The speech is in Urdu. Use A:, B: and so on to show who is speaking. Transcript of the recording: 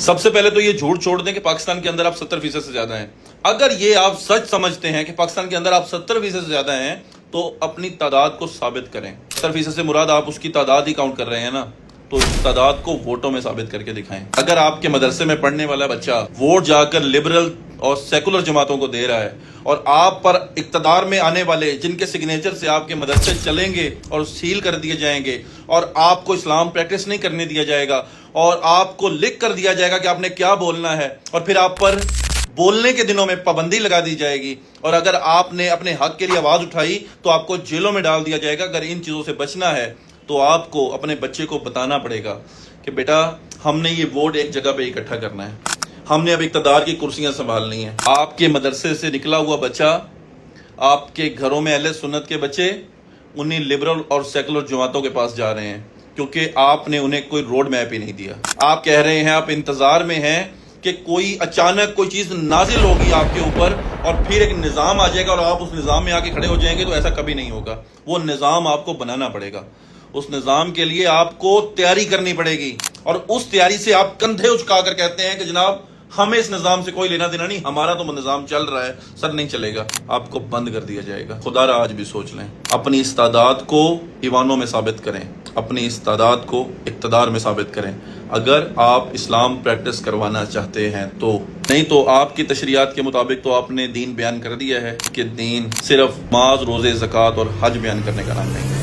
A: سب سے پہلے تو یہ جھوٹ چھوڑ دیں کہ پاکستان کے اندر آپ 70% سے زیادہ ہیں۔ اگر یہ آپ سچ سمجھتے ہیں کہ پاکستان کے اندر آپ 70% سے زیادہ ہیں تو اپنی تعداد کو ثابت کریں۔ 70% سے مراد آپ اس کی تعداد ہی کاؤنٹ کر رہے ہیں نا، تو اس تعداد کو ووٹوں میں ثابت کر کے دکھائیں۔ اگر آپ کے مدرسے میں پڑھنے والا بچہ ووٹ جا کر لبرل اور سیکولر جماعتوں کو دے رہا ہے اور آپ پر اقتدار میں آنے والے جن کے سگنیچر سے آپ کے مدرسے چلیں گے اور سیل کر دیے جائیں گے اور آپ کو اسلام پریکٹس نہیں کرنے دیا جائے گا اور آپ کو لکھ کر دیا جائے گا کہ آپ نے کیا بولنا ہے، اور پھر آپ پر بولنے کے دنوں میں پابندی لگا دی جائے گی، اور اگر آپ نے اپنے حق کے لیے آواز اٹھائی تو آپ کو جیلوں میں ڈال دیا جائے گا۔ اگر ان چیزوں سے بچنا ہے تو آپ کو اپنے بچے کو بتانا پڑے گا کہ بیٹا ہم نے یہ ووٹ ایک جگہ پہ اکٹھا کرنا ہے، ہم نے اب اقتدار کی کرسیاں سنبھالنی ہیں۔ آپ کے مدرسے سے نکلا ہوا بچہ، آپ کے گھروں میں اہل سنت کے بچے انہیں لبرل اور سیکولر جماعتوں کے پاس جا رہے ہیں کیونکہ آپ نے انہیں کوئی روڈ میپ ہی نہیں دیا۔ آپ کہہ رہے ہیں، آپ انتظار میں ہیں کہ کوئی اچانک کوئی چیز نازل ہوگی آپ کے اوپر اور پھر ایک نظام آ جائے گا اور آپ اس نظام میں آ کے کھڑے ہو جائیں گے، تو ایسا کبھی نہیں ہوگا۔ وہ نظام آپ کو بنانا پڑے گا، اس نظام کے لیے آپ کو تیاری کرنی پڑے گی، اور اس تیاری سے آپ کندھے اچکا کر کہتے ہیں کہ جناب ہمیں اس نظام سے کوئی لینا دینا نہیں، ہمارا تو نظام چل رہا ہے، سر نہیں چلے گا، آپ کو بند کر دیا جائے گا۔ خدا را آج بھی سوچ لیں، اپنی استعداد کو ایوانوں میں ثابت کریں، اپنی استعداد کو اقتدار میں ثابت کریں۔ اگر آپ اسلام پریکٹس کروانا چاہتے ہیں تو، نہیں تو آپ کی تشریعات کے مطابق تو آپ نے دین بیان کر دیا ہے کہ دین صرف نماز، روزے، زکوٰۃ اور حج بیان کرنے کا نام نہیں ہے۔